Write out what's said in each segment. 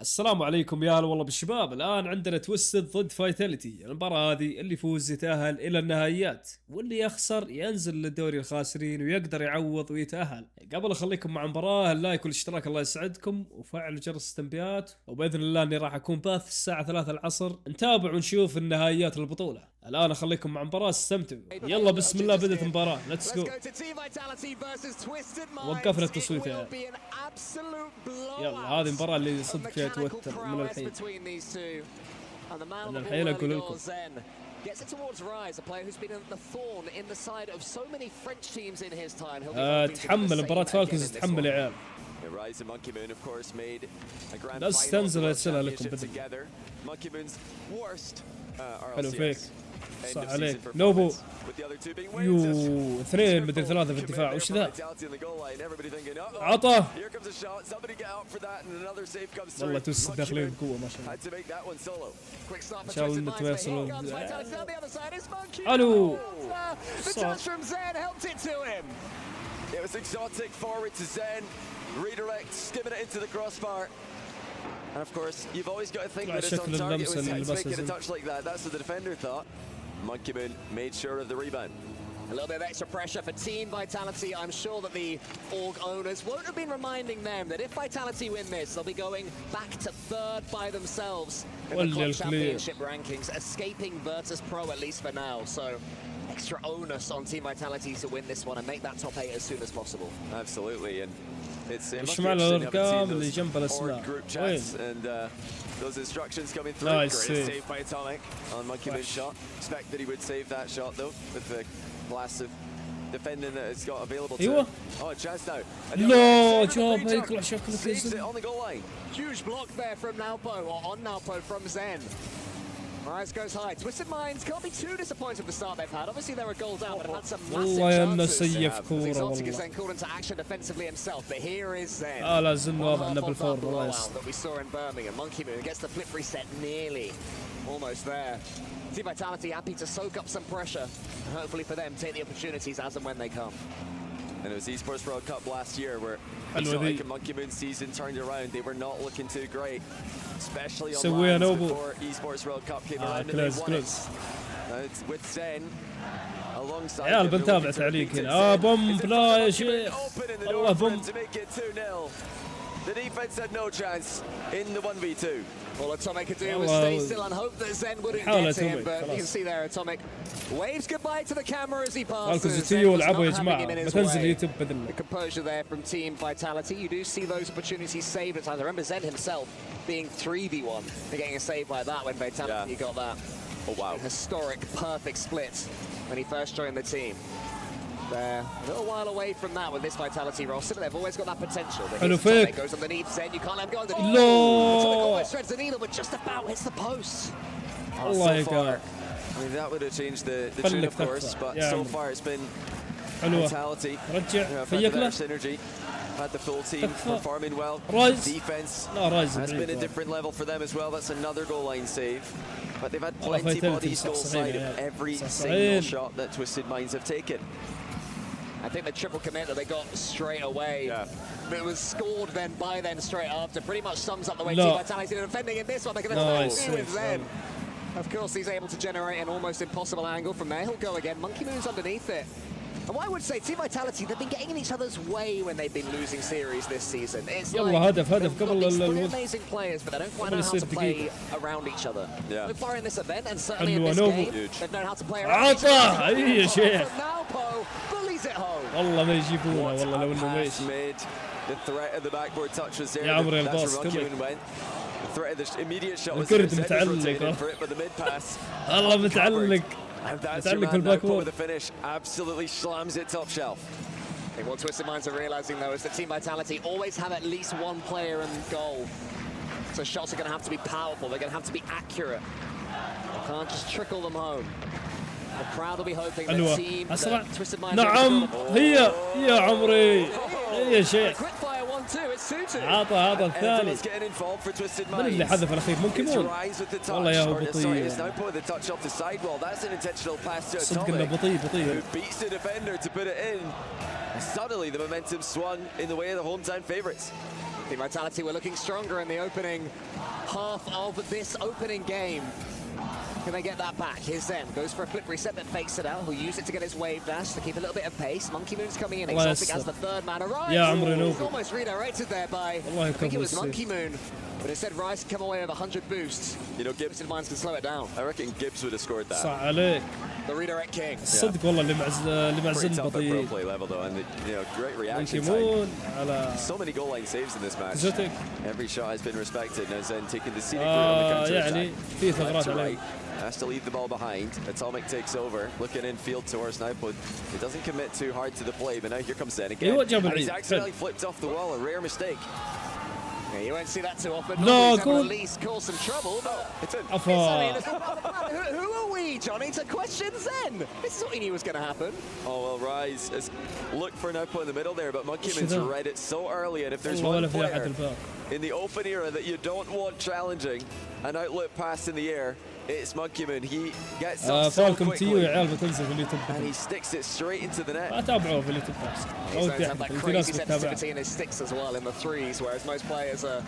السلام عليكم يا هلا والله بالشباب. الان عندنا تويستد ضد فايتالتي. المباراة هذه اللي يفوز يتأهل الى النهائيات، واللي يخسر ينزل للدوري الخاسرين ويقدر يعوض ويتأهل. قبل اخليكم مع المباراة، اللايك والاشتراك الله يسعدكم، وفعلوا جرس التنبيهات، وباذن الله اني راح اكون باث الساعة 3 العصر. نتابع ونشوف النهائيات البطولة. الان اخليكم مع المباراة، استمتعوا. يلا بسم الله، بدت المباراة، ليتس جو. وقفنا التصويت يا عيال. يلا هذه المباراة اللي صدق فيها توتر من الحين. من الحين اقول لكم gets it towards Rise, a player who's been the thorn in the side of so many French teams in his time. تحمل مباراة فالكونز، تحمل يا عيال. بس تنزل السلة لكم بدل. حلو فيك، صح عليك نوبو. يو اثنين مدري ثلاثة في الدفاع، وش ذا؟ عطى والله تويستد داخلين بقوة ما شاء الله. ان شاء الله انه توصلوا. الو It was exotic forward to Zen, redirect, skimming it into the crossbar. And of course, you've always got to think that it's on target when it's making a touch like that. That's what the defender thought. Monkey Moon made sure of the rebound. A little bit of extra pressure for Team Vitality. I'm sure that the org owners won't have been reminding them that if Vitality win this, they'll be going back to third by themselves in the club championship rankings, escaping Virtus Pro at least for now. So extra onus on Team Vitality to win this one and make that top 8 as soon as possible. Absolutely, and it's شمال الارقام اللي جنب الاسماء وين؟ Those instructions coming through. Nice Great save by Atomic on Monkey Moon's shot. Expect that he would save that shot though, with the blast of defending that it's got available to him. Oh, a chance now. لا جاب يطلع شكله Saves it on the goal line. Huge block there from Naupo, or on Naupo from Zen. Rise goes high. Twisted Minds can't be too disappointed with the start they've had. Obviously they were goals out, but have had some massive chances. Exotic is then called into action defensively himself, but here is Zen. لا زين واضح انه بالفور that we saw in Birmingham. Monkey Moon gets the flip reset nearly. Almost there. Team Vitality happy to soak up some pressure, and hopefully for them take the opportunities as and when they come. And it was Esports World Cup last year where Exotic and Monkey Moon season turned around. They were not looking too great, especially on lines before Esports World Cup came around and they won it. It's with Zen alongside. عيال بنتابع تعليق هنا. بومب لا يا شيخ. الله بومب. To make it 2-0. The defense had no chance in the 1v2. All Atomic could do was stay still and hope that Zen wouldn't get him, but you can see there Atomic waves goodbye to the camera as he passes. The composure there from Team Vitality. You do see those opportunities saved at times. I remember Zen himself being 3v1 and getting a save like that when Vitality got that historic perfect split when he first joined the team. They're a little while away from that with this Vitality roster, but they've always got that potential. Atomic goes underneath Zen, you can't let him go underneath. Atomic almost threads the needle, but just about hits the post. Allah so far, I mean, that would have changed the tune, of course, but so far it's been Vitality. Better synergy. Had the full team performing well. Defense has been a different level for them as well. That's another goal line save. But they've had plenty bodies goal side of every single shot that Twisted Minds have taken. I think the triple commit that they got straight away, it was scored then by them straight after, pretty much sums up the way Team Vitality are defending in this one. They're going to stay with Zen. Of course, he's able to generate an almost impossible angle from there. He'll go again. Monkey Moon's underneath it. And what I would say, Team Vitality, they've been getting in each other's way when they've been losing series this season. It's like هدف قبل these amazing players, but they don't quite know how to play around each other. So far in this event, and certainly in this game, they've known how to play around each other. يا شيخ. Naupo bullies it home. والله ما يجيبونه والله لو انه ماشي. The threat of the backboard touch was there. يا عمري الباص The threat of the immediate shot was الكرة متعلق. الله متعلق. And that's Naupo with the finish. Absolutely slams it top shelf. I think what Twisted Minds are realizing though is that Team Vitality always have at least one player in goal. So shots are going to have to be powerful. They're going to have to be accurate. They can't just trickle them home. The crowd will be hoping that Team Twisted Minds. نعم هي يا عمري يا شيخ. عطى الثاني. من اللي حذف الاخير؟ ممكن والله يا هو بطيء. صدق انه بطيء. Suddenly the momentum swung in the way of the hometown favorites. The Vitality were looking stronger in the opening half of this opening game. Can they get that back? Here's Zen, goes for a flip reset but fakes it out. He'll use it to get his wave dash to keep a little bit of pace. Monkey Moon's coming in, Exotic as the third man arrives. He's almost redirected there by, I think it was Monkey Moon. But instead, Rise come away with 100 boosts. You know, Gibbs Minds can slow it down. I reckon Gibbs would have scored that. صح عليك. The redirect king. صدق والله اللي معزن بطيء. Play level though, and you know, great reaction time. So many goal line saves in this match. زوتك. Every shot has been respected. Now Zen taking the scenic route on the counter attack. يعني في ثغرات عليه. Has to leave the ball behind. Atomic takes over, looking in field towards now, but he doesn't commit too hard to the play. But now here comes Zen again. And he's accidentally flipped off the wall, a rare mistake. Yeah, you won't see that too often. No, release cause some trouble. It's in. Who are we, Johnny, to question Zen? This is what he knew was going to happen. Oh, well, Rise has looked for an output in the middle there, but Monkey Moon's read it so early, and if there's one player in the open era that you don't want challenging an outlet pass in the air, it's Monkey Moon. He gets up so quickly, and he sticks it straight into the net. He's known to have that crazy sensitivity in his sticks as well in the threes, whereas most players are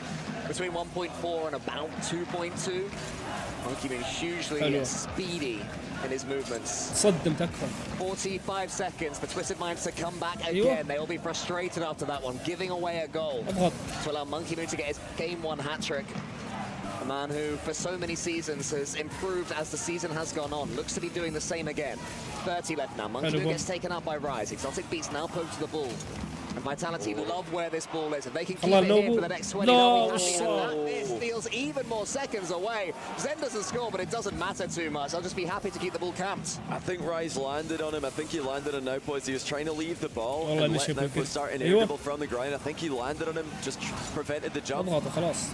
between 1.4 and about 2.2. Monkey Moon hugely speedy in his movements. 45 seconds for Twisted Minds to come back again. They will be frustrated after that one, giving away a goal to allow Monkey Moon to get his game 1 hat-trick. A man who, for so many seasons, has improved as the season has gone on. Looks to be doing the same again. 30 left now. Monkey Moon gets taken out by Rise. Exotic beats now poke to the ball. And Vitality love where this ball is. If they can keep it here for the next 20, they'll be happy. And this steals even more seconds away. Zen doesn't score, but it doesn't matter too much. I'll just be happy to keep the ball camped. I think Rise landed on him. I think he landed on Nowpoz. He was trying to leave the ball and let Nowpoz start inevitable from the ground. I think he landed on him, just prevented the jump.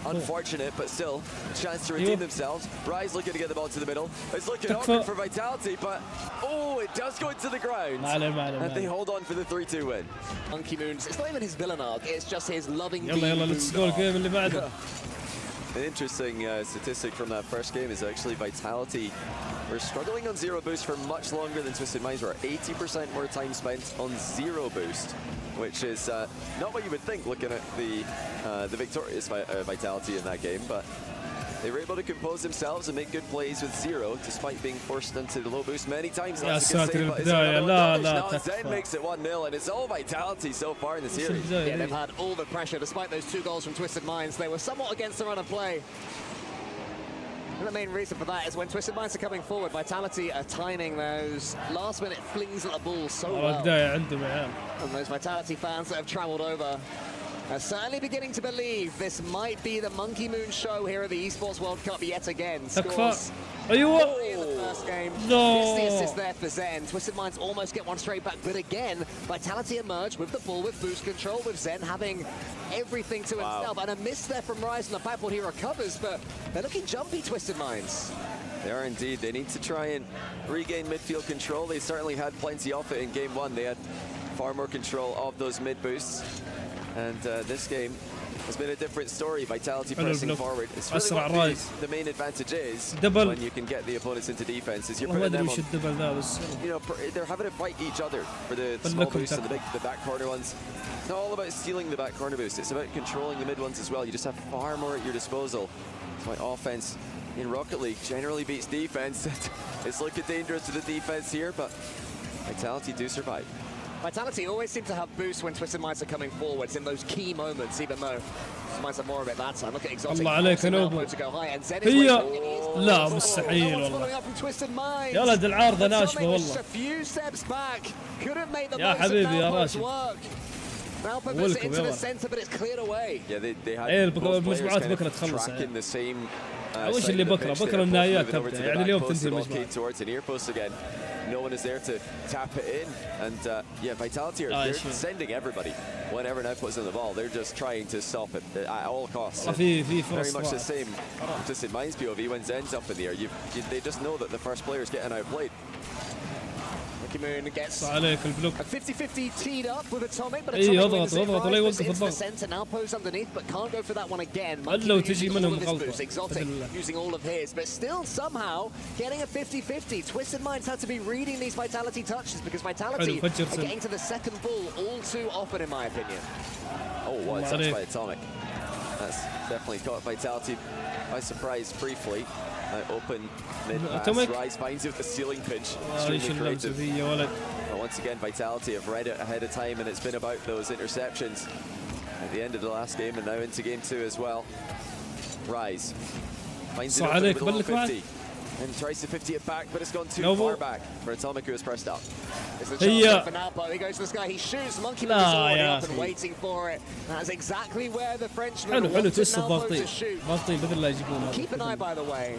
Unfortunate, but still, chance to redeem themselves. Rise looking to get the ball to the middle. It's looking awkward for Vitality, but it does go into the ground. And they hold on for the 3-2 win. Monkey Moon. It's not even his villain arc, it's just his loving let's go الجيم اللي بعده. An interesting statistic from that first game is actually Vitality were struggling on zero boost for much longer than Twisted Minds were. 80% more time spent on zero boost, which is not what you would think looking at the victorious Vitality in that game, but they were able to compose themselves and make good plays with zero, despite being forced into the low boost many times. Now Zen makes it 1-0, and it's all Vitality so far in the series. Yeah, they've had all the pressure, despite those 2 goals from Twisted Minds. They were somewhat against the run of play. And the main reason for that is when Twisted Minds are coming forward, Vitality are timing those last-minute flings at the ball so well. And those Vitality fans that have travelled over are certainly beginning to believe this might be the Monkey Moon show here at the Esports World Cup yet again. Scores in the first game. It's the assist there for Zen. Twisted Minds almost get one straight back, but again, Vitality emerge with the ball with boost control, with Zen having everything to himself. And a miss there from Rise on the backboard. He recovers, but they're looking jumpy, Twisted Minds. They are indeed. They need to try and regain midfield control. They certainly had plenty of it in game 1. They had far more control of those mid boosts. And this game has been a different story. Vitality pressing forward. It's really what the main advantage is when you can get the opponents into defense. Is you're putting them on, you know, they're having to fight each other for the small boosts and the back corner ones. It's not all about stealing the back corner boost. It's about controlling the mid ones as well. You just have far more at your disposal. That's why offense in Rocket League generally beats defense. It's looking dangerous to the defense here, but Vitality do survive. Vitality always seem to have boosts when Twisted Minds are coming forwards in those key moments, even though Twisted Minds have more of it that time. Look at Exotic. الله عليك نوبو. هي لا مستحيل والله. يا ولد العارضة ناشفة والله. يا حبيبي يا راشد. ولكم يا ولد. المجموعات بكرة تخلص. وش اللي بكرة النهائيات تبدأ يعني اليوم تنتهي المجموعات. No one is there to tap it in, and Vitality are sending everybody whenever Nowpoz on the ball. They're just trying to stop it at all costs. Very much the same just in Minds POV when Zen's up in the air. They just know that the first player is getting outplayed. Monkey Moon gets عليك البلوك. A 50-50 teed up with Atomic, but Atomic wins it right into the center, now posed underneath, but can't go for that one again. Monkey Moon using all of his boost, Exotic using all of his, but still somehow getting a 50-50. Twisted Minds had to be reading these Vitality touches because Vitality are getting to the second ball all too often, in my opinion. Oh, what a touch by Atomic. That's definitely caught Vitality by surprise briefly. Open mid pass. Rise finds it with the ceiling pinch. Extremely creative. But once again, Vitality have read it ahead of time, and it's been about those interceptions at the end of the last game and now into game 2 as well. Rise finds it over the middle of 50 and tries to 50 it back, but it's gone too far back for Atomic, who is pressed up. It's the chance for Napo. He goes to the sky. He shoots. Monkeyman is already up and waiting for it. That's exactly where the Frenchman wanted Napo to shoot. Keep an eye, by the way,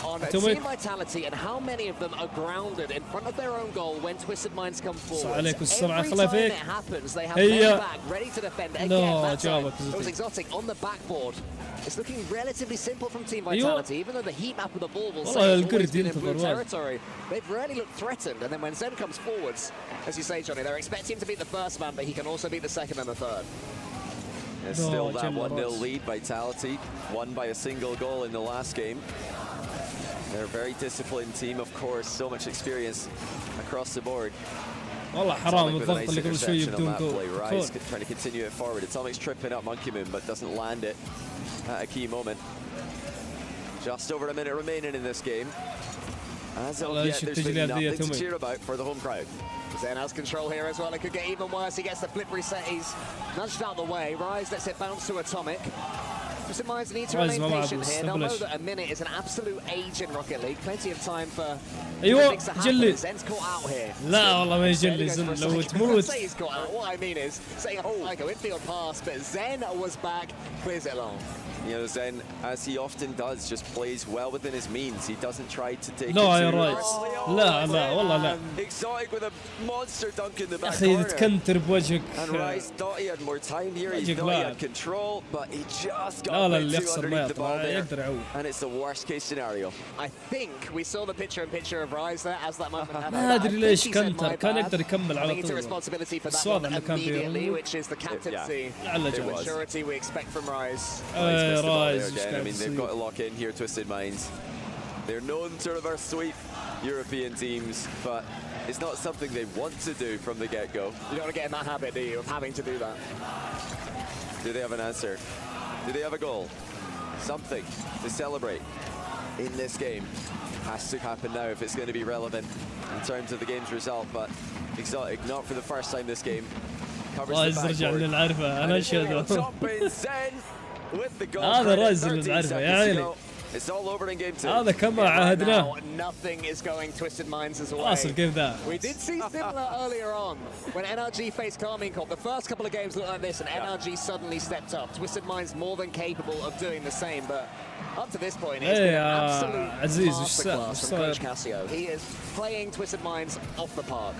on Team Vitality and how many of them are grounded in front of their own goal when Twisted Minds come forward. Every time it happens, they have their back ready to defend. Again, that time, it was Exotic on the backboard. It's looking relatively simple from Team Vitality, even though the heat map of the ball will say it's always been in blue territory. They've rarely looked threatened, and then when Zen comes forwards, as you say, Johnny, they're expecting him to beat the first man, but he can also beat the second and the third. There's still that 1-0 lead. Vitality won by a single goal in the last game. They're a very disciplined team, of course, so much experience across the board. والله حرام الضغط اللي قبل شوي بدون جول. Rise trying to continue it forward. Atomic's tripping up Monkeyman, but doesn't land it at a key moment. Just over a minute remaining in this game. As of yet, there's been nothing to cheer about for the home crowd. Zen has control here as well. It could get even worse. He gets the flip reset. He's nudged out the way. Rise lets it bounce to Atomic. Twisted Minds need to remain patient here. They'll know that a minute is an absolute age in Rocket League. Plenty of time for things to happen. Zen's caught out here. لا والله ما يجلي زين لو تموت. Say he's caught out. What I mean is saying like a infield pass, but Zen was back, clears it along. You know, Zen, as he often does, just plays well within his means. He doesn't try to take it لا يا رايس. لا لا والله لا. Exotic with a monster dunk in the back أخي تكنتر بوجهك. And Rise thought he had more time here. He thought he had control, but he just got underneath the ball there. And it's the worst case scenario. I think we saw the picture of Rise there as that moment happened. ما أدري ليش كنتر كان يقدر يكمل على طول. Responsibility for that one immediately, which is the captaincy maturity we expect from Rise. Rise. Again. I mean, they've got to lock in here, Twisted Minds. They're known to reverse sweep European teams, but it's not something they want to do from the get-go. You don't want to get in that habit, do you, of having to do that? Do they have an answer? Do they have a goal? Something to celebrate in this game. Has to happen now if it's going to be relevant in terms of the game's result, but Exotic, not for the first time this game, covers the backboard. With the goal. هذا رايز اللي نعرفه يا عيني. It's all over in game 2. هذا كما عهدناه. Nothing is going Twisted Minds' way. خلاص الجيم ذا. We did see similar earlier on when NRG faced Carmine Corp. The first couple of games looked like this, and NRG suddenly stepped up. Twisted Minds more than capable of doing the same, but up to this point, it's been an absolute masterclass from Coach Cassio. He is playing Twisted Minds off the park.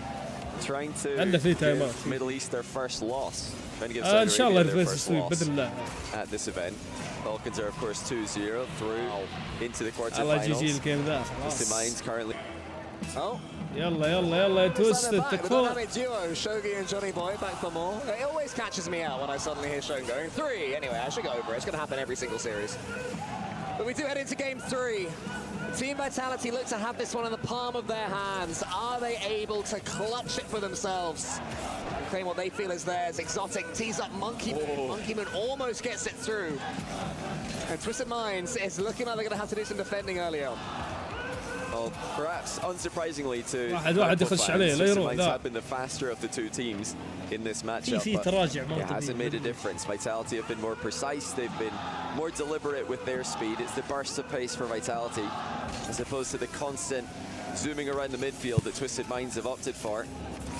Trying to give Middle East their first loss. إن شاء الله الفوز يسوي بإذن الله. At this event, Balkans are of course 2-0 through into the quarterfinals. الله يجي الجيم ذا. Twisted Minds currently. Oh. يلا يلا يلا تويستد تكفون. Duo, Shogi and Johnny Boy back for more. It always catches me out when I suddenly hear Shogun going 3. Anyway, I should go over it. It's going to happen every single series. But we do head into game 3. Team Vitality look to have this one in the palm of their hands. Are they able to clutch it for themselves and claim what they feel is theirs? Exotic tees up Monkeyman. Monkeyman almost gets it through. And Twisted Minds is looking like they're going to have to do some defending early on. Well, perhaps unsurprisingly to Twisted Minds have been the faster of the two teams in this matchup, but it hasn't made a difference. Vitality have been more precise, they've been more deliberate with their speed. It's the burst of pace for Vitality, as opposed to the constant zooming around the midfield that Twisted Minds have opted for.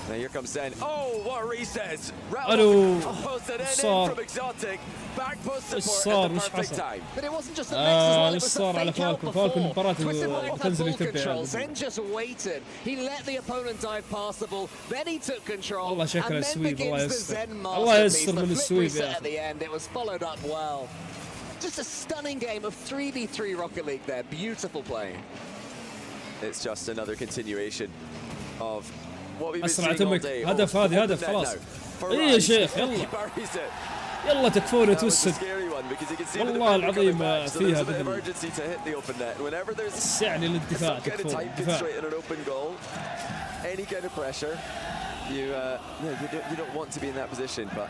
Now here comes Zen. Oh, what a reset! Posted in from Exotic. Back post support at the perfect time. But it wasn't just the legs as well, it was the fake out before. Twisted Minds had full control. Zen just waited. He let the opponent dive past the ball. Then he took control. And then begins the Zen masterpiece. The flip reset at the end. It was followed up well. Just a stunning game of 3v3 Rocket League there. Beautiful play. It's just another continuation of what we've been seeing all day. هدف هذه هدف خلاص. اي يا شيخ يلا. يلا تكفون تويستد. والله العظيم فيها بذل. يعني للدفاع تكفون. Any kind of pressure, you don't want to be in that position, but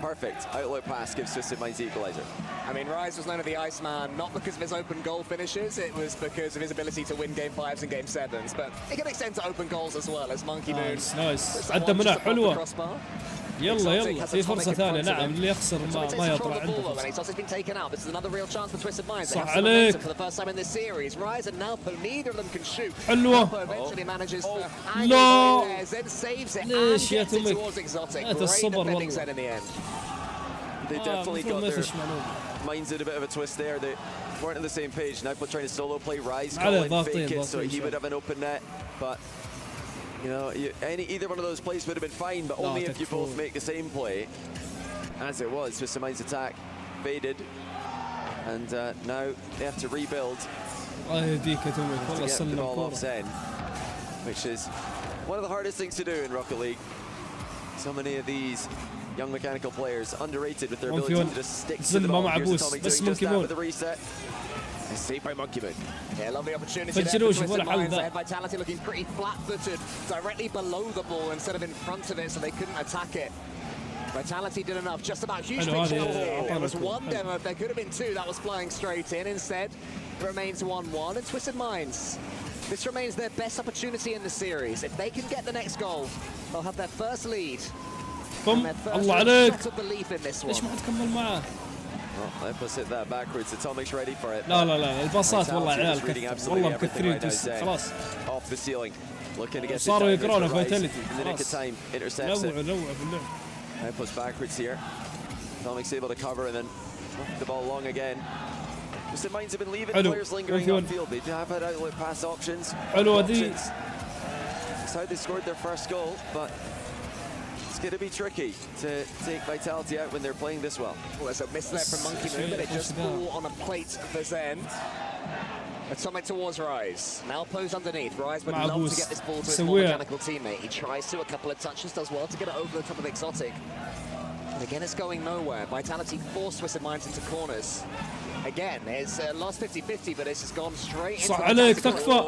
Perfect outlet pass gives Twisted Minds the equalizer. I mean, Rise was known as the Iceman, not because of his open goal finishes, it was because of his ability to win game 5s and game 7s, but it can extend to open goals as well as Monkey Moon. نايس عدى منها حلوة. يلا يلا في فرصة ثانية. نعم اللي يخسر ما يطلع عنده فرصة. صح عليك. حلوة. لا ليش يا توميك؟ هات الصبر والله. They definitely got their minds in a bit of a twist there. They weren't on the same page. Now trying to solo play Rise, fake it so he would have an open net, but you know, either one of those plays would have been fine, but only if you both make the same play. As it was, Twisted Minds attack faded, and now they have to rebuild. To get the ball off Zen, which is one of the hardest things to do in Rocket League. So many of these young mechanical players underrated with their ability to just stick to the ball. Here's Atomic doing just that with the reset. It's saved by Monkey Moon. Yeah, lovely opportunity there for Twisted Minds. They had Vitality looking pretty flat-footed, directly below the ball instead of in front of it, so they couldn't attack it. Vitality did enough, just about huge picture here. There was one demo, if there could have been two, that was flying straight in. Instead, it remains 1-1, and Twisted Minds, this remains their best opportunity in the series. If they can get the next goal, they'll have their first lead. الله عليك. ليش ما تكمل معاه؟ Well, let's hit that backwards. Atomic's ready for it. لا الباصات والله عيال والله مكثرين خلاص. Off the ceiling. Looking to get صاروا يقرون فايتالتي. In the nick of time, intercepts it. نوع باللعب. Puts backwards here. Atomic's able to cover and then the ball long again. Twisted Minds have been leaving players lingering on field. They have had outlet pass options. حلوة دي. That's how they scored their first goal, but it's going to be tricky to take Vitality out when they're playing this well. Well, there's a miss there from Monkey Moon, but it just flew on a plate for Zen. Atomic towards Rise. Now posed underneath. Rise would love to get this ball to his more mechanical teammate. He tries to, a couple of touches, does well to get it over the top of Exotic. And again, it's going nowhere. Vitality forced Twisted Minds into corners. Again, it's lost 50-50, but it's just gone straight into صح عليك تكفى.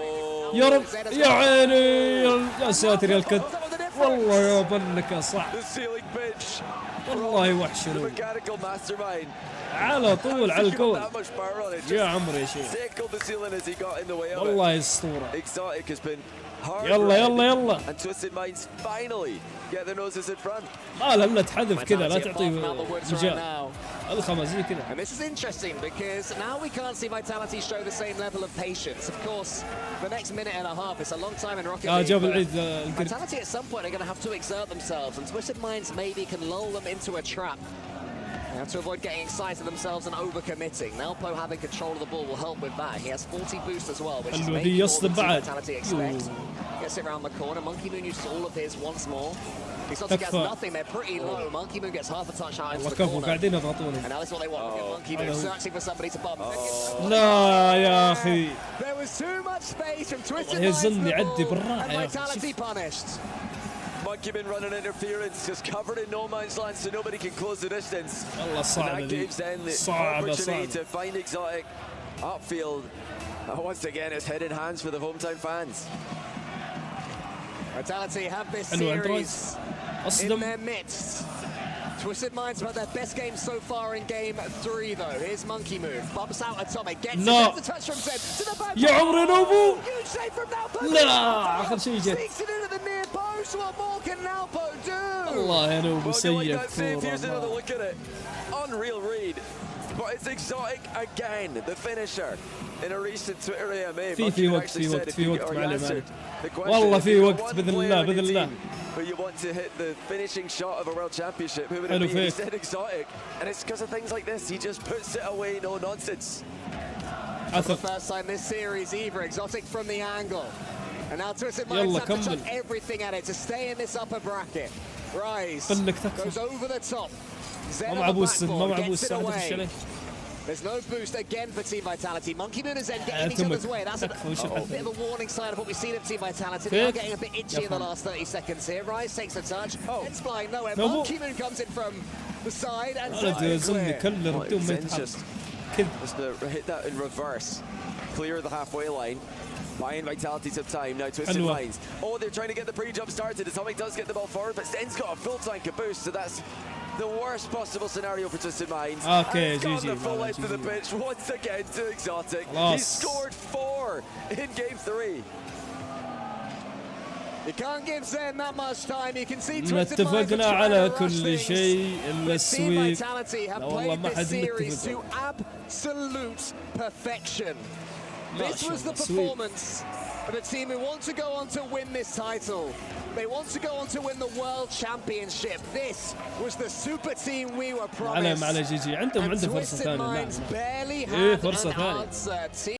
يا رب يا عيني يا ساتر يا الكد. والله يا بنك صح. والله وحش على طول على الجول. يا عمري يا شيخ. والله اسطورة. يلا يلا يلا. لا لا تحذف كذا لا تعطي مجال. الخمس زي كذا. And this is interesting because now we can't see Vitality show the same level of patience. Of course, the next minute and a half is a long time in Rocket League. جاب العيد. Vitality at some point are going to have to exert themselves, and Twisted Minds maybe can lull them into a trap. They have to avoid getting excited themselves and overcommitting. Nalpo having control of the ball will help with that. He has 40 boost as well, which is maybe more than Vitality expect. Gets it around the corner. Monkey Moon uses all of his once more. Exotic has nothing, they're pretty low. Monkey Moon gets half a touch out into the corner. And now that's what they want. Monkey Moon searching for somebody to bump. لا يا أخي. There was too much space from Twisted Minds and Vitality punished. Monkey Moon running interference, just covered in no man's land so nobody can close the distance. And that gives them the opportunity to find Exotic upfield. Once again, it's head in hands for the hometown fans. Vitality have this series in their midst. Twisted Minds have had their best game so far in game 3 though. Here's Monkey Moon, bumps out Atomic, gets a touch from Zed to the back. يا عمري نوبو. Huge save from Nalpo. لا آخر شيء جت. Sneaks it into the near post. What more can Nalpo do? والله يا نوبو سيء. Here's another look at it. Unreal read. But it's Exotic again, the finisher. In a recent Twitter AMA, في وقت معلم. والله في وقت بإذن الله. But you want to hit the finishing shot of a world championship. Who would it be? He said Exotic, and it's because of things like this. He just puts it away, no nonsense. For the first time this series, either Exotic from the angle, and now Twisted Minds have to chuck everything at it to stay in this upper bracket. Rise goes over the top. Zen on the backboard gets it away. There's no boost again for Team Vitality. Monkey Moon is then getting each other's way. That's a bit of a warning sign of what we've seen of Team Vitality. They are getting a bit itchy in the last 30 seconds here. Rise takes a touch. It's flying nowhere. Monkey Moon comes in from the side and just hit that in reverse. Clear the halfway line. Buying Vitality some time. Now Twisted Minds. Oh, they're trying to get the pre-jump started. Atomic does get the ball forward, but Zen's got a full tank of boost, so that's the worst possible scenario for Twisted Minds. اوكي He's جي gone جي the full length of the pitch once again to Exotic. He خلاص. scored 4 in game 3. You can't give Zen that much time. You can see Twisted Minds اتفقنا على كل شيء الا السويب. Vitality have لا والله ما played this حد series to متفق. absolute perfection. ما This شاء was the الله سويب. performance of a team who want to go on to win this title. They want to go on to win the World Championship. This was the super team we were promised. على جي جي عندهم فرصة ثانية. Barely إيه had فرصة an ثانية. answer.